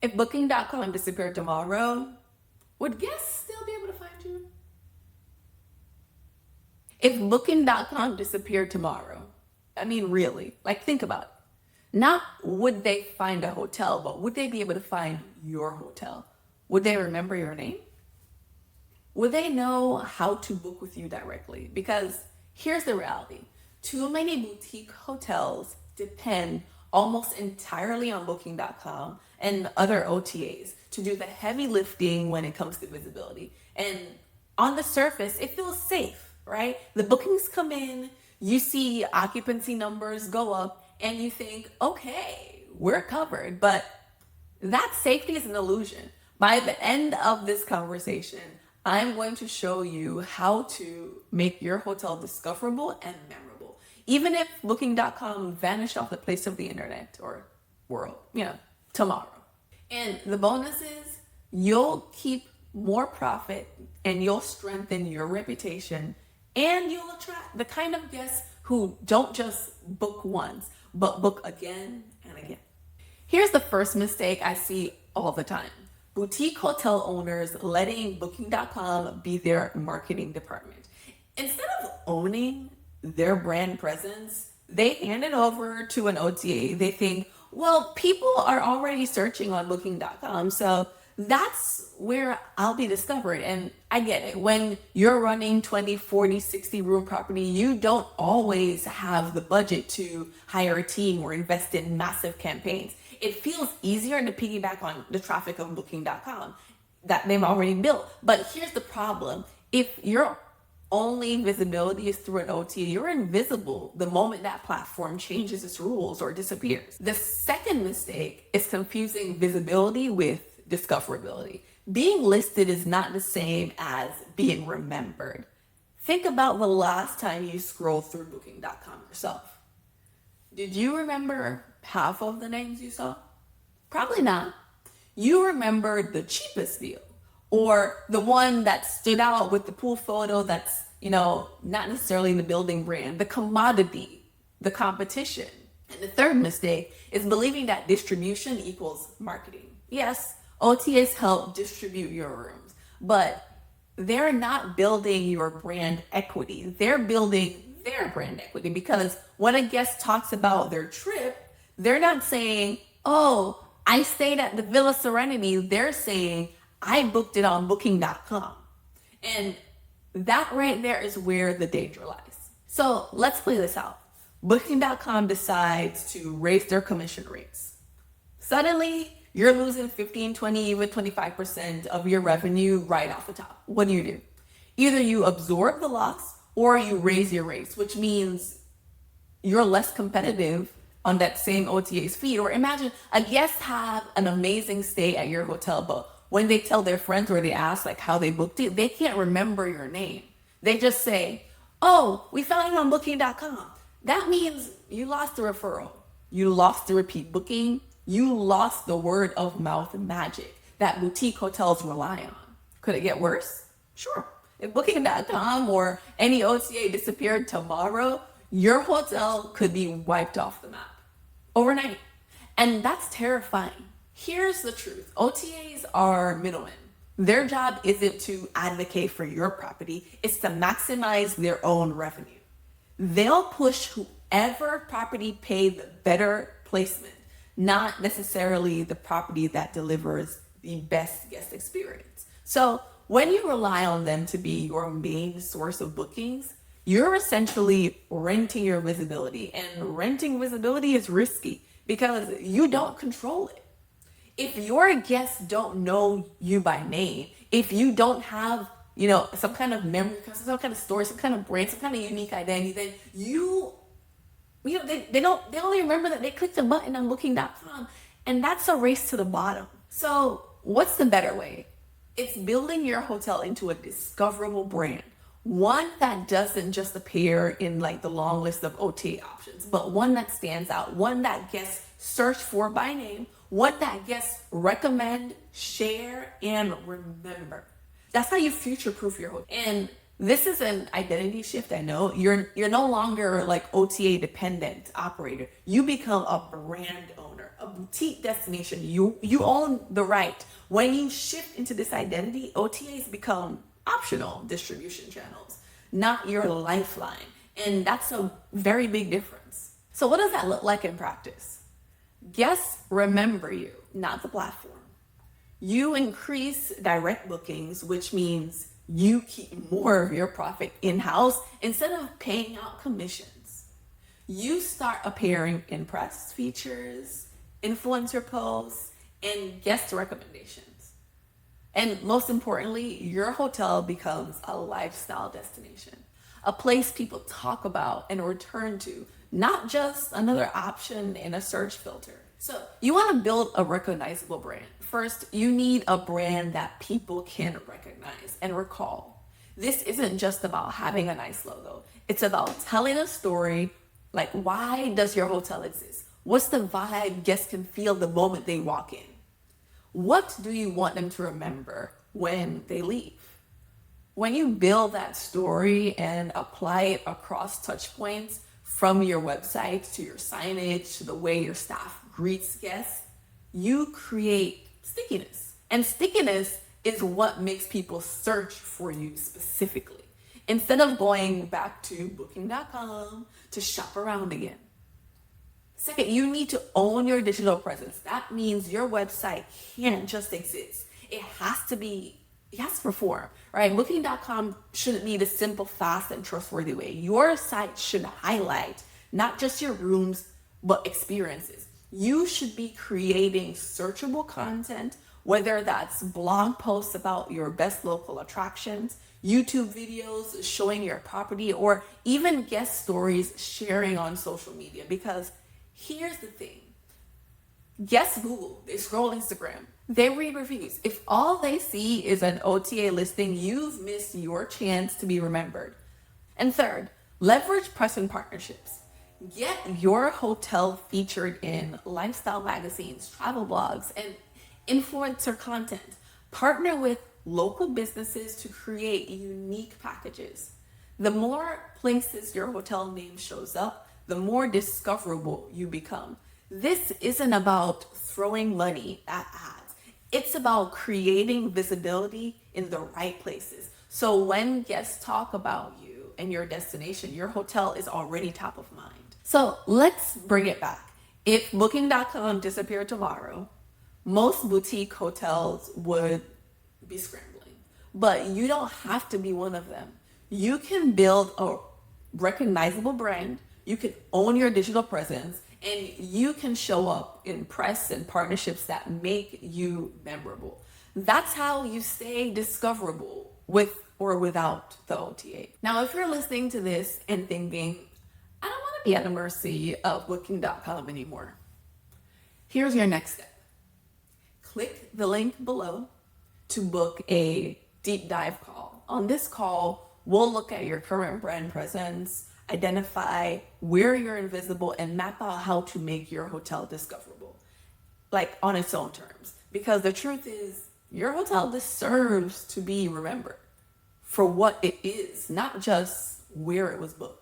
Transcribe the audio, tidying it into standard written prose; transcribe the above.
If Booking.com disappeared tomorrow, would guests still be able to find you? If Booking.com disappeared tomorrow, I mean, really, like think about it. Not would they find a hotel, but would they be able to find your hotel? Would they remember your name? Would they know how to book with you directly? Because here's the reality. Too many boutique hotels depend almost entirely on Booking.com and other OTAs to do the heavy lifting when it comes to visibility. And on the surface, it feels safe, right? The bookings come in, you see occupancy numbers go up, and you think, okay, we're covered. But that safety is an illusion. By the end of this conversation, I'm going to show you how to make your hotel discoverable and memorable. Even if Booking.com vanished off the face of the internet or world, tomorrow. And the bonus is you'll keep more profit and you'll strengthen your reputation and you'll attract the kind of guests who don't just book once, but book again and again. Here's the first mistake I see all the time. Boutique hotel owners letting Booking.com be their marketing department. Instead of owning their brand presence, they hand it over to an OTA. They think, well, people are already searching on Booking.com, so that's where I'll be discovered. And I get it. When you're running 20, 40, 60 room property, you don't always have the budget to hire a team or invest in massive campaigns. It feels easier to piggyback on the traffic of Booking.com that they've already built. But here's the problem. If your only visibility is through an OTA, you're invisible the moment that platform changes its rules or disappears. The second mistake is confusing visibility with discoverability. Being listed is not the same as being remembered. Think about the last time you scrolled through Booking.com yourself. Did you remember half of the names you saw? Probably not. You remembered the cheapest deal or the one that stood out with the pool photo that's, not necessarily the building brand, the commodity, the competition. And the third mistake is believing that distribution equals marketing. Yes, OTAs help distribute your rooms, but they're not building your brand equity. They're building their brand equity because when a guest talks about their trip, they're not saying, oh, I stayed at the Villa Serenity. They're saying, I booked it on Booking.com. And that right there is where the danger lies. So let's play this out. Booking.com decides to raise their commission rates. Suddenly, you're losing 15, 20, even 25% of your revenue right off the top. What do? Either you absorb the loss or you raise your rates, which means you're less competitive on that same OTA's feed. Or imagine a guest have an amazing stay at your hotel, but when they tell their friends or they ask like how they booked it, they can't remember your name. They just say, oh, we found it on Booking.com. That means you lost the referral. You lost the repeat booking. You lost the word of mouth magic that boutique hotels rely on. Could it get worse? Sure. If Booking.com or any OTA disappeared tomorrow, your hotel could be wiped off the map overnight. And that's terrifying. Here's the truth. OTAs are middlemen. Their job isn't to advocate for your property. It's to maximize their own revenue. They'll push whoever property paid the better placement, not necessarily the property that delivers the best guest experience. So when you rely on them to be your main source of bookings, you're essentially renting your visibility. And renting visibility is risky because you don't control it. If your guests don't know you by name, if you don't have, some kind of memory, some kind of story, some kind of brand, some kind of unique identity, then they only remember that they clicked a button on Booking.com, and that's a race to the bottom. So what's the better way? It's building your hotel into a discoverable brand, one that doesn't just appear in like the long list of OTA options, but one that stands out, one that guests search for by name, one that guests recommend, share, and remember. That's how you future-proof your hotel. And this is an identity shift, I know. You're no longer like OTA dependent operator. You become a brand owner, a boutique destination. You own the right. When you shift into this identity, OTAs become optional distribution channels, not your lifeline. And that's a very big difference. So what does that look like in practice? Guests remember you, not the platform. You increase direct bookings, which means you keep more of your profit in-house instead of paying out commissions. You start appearing in press features, influencer posts, and guest recommendations. And most importantly, your hotel becomes a lifestyle destination, a place people talk about and return to, not just another option in a search filter. So you want to build a recognizable brand. First, you need a brand that people can recognize and recall. This isn't just about having a nice logo. It's about telling a story, like why does your hotel exist? What's the vibe guests can feel the moment they walk in? What do you want them to remember when they leave? When you build that story and apply it across touch points, from your website to your signage to the way your staff greets guests, you create stickiness. And stickiness is what makes people search for you specifically, instead of going back to booking.com to shop around again. Second, you need to own your digital presence. That means your website can't just exist. It has to perform, right? Booking.com shouldn't be the simple, fast, and trustworthy way. Your site should highlight not just your rooms, but experiences. You should be creating searchable content, whether that's blog posts about your best local attractions, YouTube videos showing your property, or even guest stories sharing on social media. Because here's the thing. Guests Google, they scroll Instagram, they read reviews. If all they see is an OTA listing, you've missed your chance to be remembered. And third, leverage press and partnerships. Get your hotel featured in lifestyle magazines, travel blogs, and influencer content. Partner with local businesses to create unique packages. The more places your hotel name shows up, the more discoverable you become. This isn't about throwing money at ads. It's about creating visibility in the right places. So when guests talk about you and your destination, your hotel is already top of mind. So let's bring it back. If booking.com disappeared tomorrow, most boutique hotels would be scrambling. But you don't have to be one of them. You can build a recognizable brand, you can own your digital presence, and you can show up in press and partnerships that make you memorable. That's how you stay discoverable with or without the OTA. Now, if you're listening to this and thinking, I don't want to be at the mercy of booking.com anymore, here's your next step. Click the link below to book a deep dive call. On this call, we'll look at your current brand presence, identify where you're invisible, and map out how to make your hotel discoverable, like on its own terms. Because the truth is, your hotel deserves to be remembered for what it is, not just where it was booked.